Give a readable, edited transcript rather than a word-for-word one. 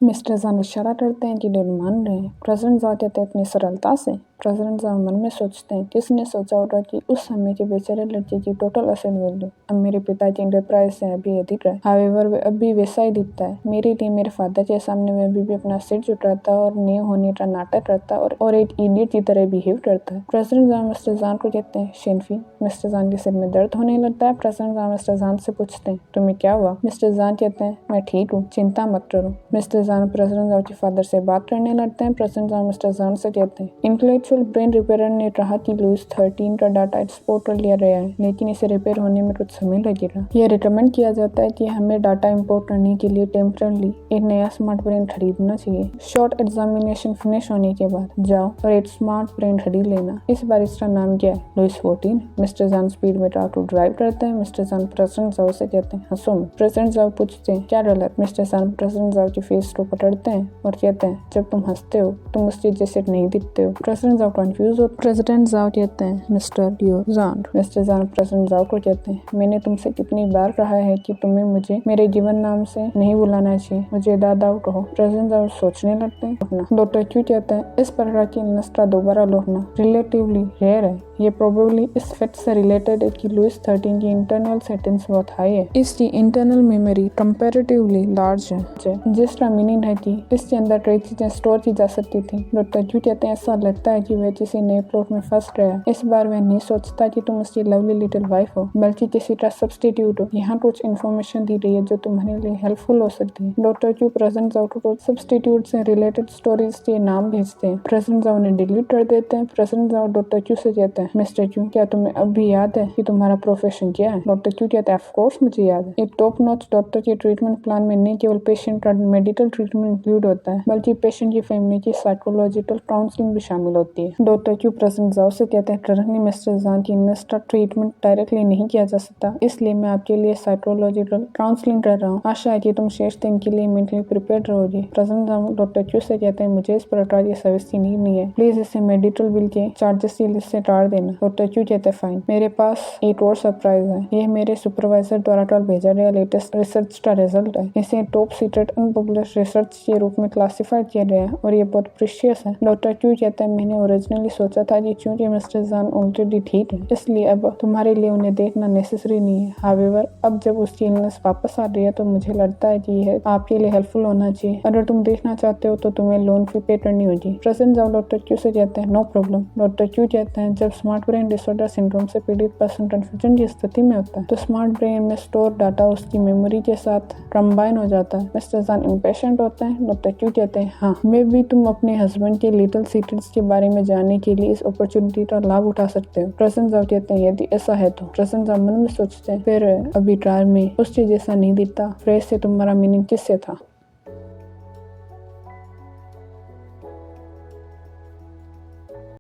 Mister जान इशारा करते हैं कि डैड मान रहे हैं। प्रेसिडेंट जाओ कहते हैं इतनी सरलता से। प्रेसिडेंट जाओ मन में सोचते हैं, किसने सोचा होगा कि उस समय के बेचारे लड़के की टोटल असेट वैल्यू अब मेरे पिताजी एंटरप्राइज से अभी अधिक है। हाउएवर वे अब भी वैसा ही दिखता है। मेरे लिए मेरे फादर के सामने वह अभी भी अपना सिर झुकाता और नहीं होने का नाटक करता और एक इडियट की तरह बिहेव करता है। प्रेसिडेंट जान मिस्टर जान को कहते हैं शेनफी। मिस्टर जान के सिर में दर्द होने लगता है। प्रेसिडेंट जान मिस्टर जान से पूछते हैं तुम्हें क्या हुआ। मिस्टर जान कहते हैं मैं ठीक हूँ, चिंता मत करो। मिस्टर जान प्रेसिडेंट जान के फादर से बात करने लगते हैं। प्रेसिडेंट जान मिस्टर जान से कहते हैं इंटेलेक्चुअल ब्रेन रिपेयर ने कहा कि लुइस 13 का डाटा एक्सपोर्ट कर लिया गया है, लेकिन इसे रिपेयर होने में कुछ समय लगेगा। यह रिकमेंड किया जाता है कि हमें डाटा इंपोर्ट करने के लिए टेम्परली एक नया स्मार्ट ब्रेन खरीदना चाहिए। शॉर्ट एग्जामिनेशन फिनिश होने के बाद जाओ और एक स्मार्ट ब्रेन खरीद लेना। इस बार इसका नाम क्या है? लुइस 14। मिस्टर जान स्पीड में ऑटो ड्राइव करते हैं। मिस्टर जान प्रेसिडेंट जाओ से कहते हैं हंसो मत। प्रेसिडेंट जाओ पूछते हैं क्या गलत। मिस्टर जान प्रेसिडेंट जाओ के फेस को पकड़ते हैं और कहते हैं जब तुम हंसते हो तुम उसके जैसे नहीं दिखते हो। प्रेसिडेंट जाओ कंफ्यूज हो। प्रेसिडेंट जाओ कहते हैं मिस्टर डियो जान। मिस्टर जान प्रेसिडेंट जाओ को कहते हैं मैंने तुमसे कितनी बार कहा है कि तुम्हें मुझे मेरे जीवन नाम से नहीं बुलाना चाहिए, मुझे दादाओ कहो। प्रेसिडेंट जाओ सोचने लगते हैं। डॉक्टर क्यों कहते हैं इस प्रकार की इलनेस का दोबारा लौटना रिलेटिवली रेयर है। ये प्रोबेबली इस फैक्ट से रिलेटेड है कि लुइस 13 की इंटरनल सेटिंग्स बहुत हाई है। इसकी इंटरनल मेमोरी कंपैरेटिवली लार्ज है, जिसका मीनिंग है कि इसके अंदर कई चीजें स्टोर की जा सकती थी। डॉक्टर क्यों कहते हैं ऐसा लगता है कि वह किसी नए प्लॉट में फंस गया। इस बार वह नहीं सोचता कि तुम उसकी लवली लिटिल वाइफ हो, बल्कि किसी का सब्स्टिट्यूट हो। यहाँ कुछ इन्फॉर्मेशन दी रही है जो तुम्हारे लिए हेल्पफुल हो सकती है। डॉक्टर क्यों प्रेजेंट जाओ को सब्स्टिट्यूट से रिलेटेड स्टोरीज के नाम भेजते हैं। प्रेजेंट जाओ ने डिलीट कर देते हैं। प्रेजेंट जाओ डॉक्टर क्यों से कहते हैं मिस्टर क्यों क्या तुम्हें अब भी याद है कि तुम्हारा प्रोफेशन क्या है। डॉक्टर क्यों कहते हैं ऑफ कोर्स मुझे याद है। एक टॉप नॉच डॉक्टर के ट्रीटमेंट प्लान में नहीं केवल पेशेंट का मेडिकल ट्रीटमेंट इंक्लूड होता है, बल्कि पेशेंट की फैमिली की साइकोलॉजिकल काउंसलिंग भी शामिल होती है। डॉक्टर क्यों प्रेजेंट जाओ से कहते हैं करंटली मिस्टर जान की इलनेस का ट्रीटमेंट डायरेक्टली नहीं किया जा सकता, इसलिए मैं आपके लिए साइकोलॉजिकल काउंसलिंग कर रहा हूँ। आशा है कि तुम शेष दिन के लिए मेंटली प्रिपेयर रहोगे। प्रेजेंट जाओ डॉक्टर क्यों से कहते हैं मुझे इस प्रकार की सर्विस की नीड नहीं है, प्लीज इसे मेडिकल बिल के चार्जेस की लिस्ट से काट देना। डॉक्टर क्यों कहते हैं फाइन। मेरे पास एक और सरप्राइज है। यह मेरे सुपरवाइजर द्वारा कल भेजा गया लेटेस्ट रिसर्च का रिजल्ट है। इसे टॉप सीक्रेट अनपब्लिश्ड रिसर्च के रूप में क्लासिफाइड किया गया है और ये बहुत प्रीशियस है। डॉक्टर क्यों कहते हैं मैंने ओरिजिनली सोचा था कि क्योंकि मिस्टर जान ऑलरेडी ठीक है, इसलिए अब तुम्हारे लिए उन्हें देखना नेसेसरी नहीं है। हाउएवर अब जब उसकी इलनेस वापस आ रही है तो मुझे लगता है कि यह आपके लिए हेल्पफुल होना चाहिए। अगर तुम देखना चाहते हो तो तुम्हें लोन फी पे करनी होगी। प्रेजेंट जाओ डॉक्टर क्यों से कहते हैं नो प्रॉब्लम। डॉक्टर क्यों कहते हैं जब स्मार्ट ब्रेन डिसऑर्डर सिंड्रोम से पीड़ित पर्सन कंफ्यूजन की स्थिति में होता है तो स्मार्ट ब्रेन में स्टोर डाटा उसकी मेमोरी के साथ कंबाइन हो जाता है। मिस्टर जान इम्पेशेंट होता है। डॉक्टर क्यों कहते हैं हाँ मे भी तुम अपने हस्बैंड के लिटिल सीक्रेट्स के बारे में जानने के लिए इस अपॉर्चुनिटी का लाभ उठा सकते हो। प्रेजेंट जाओ कहते हैं यदि ऐसा है तो। प्रेजेंट जाओ मन में सोचते हैं फिर अभी ट्रायल में उससे जैसा नहीं दिखता, फ्रेज से तुम्हारा मीनिंग किससे था।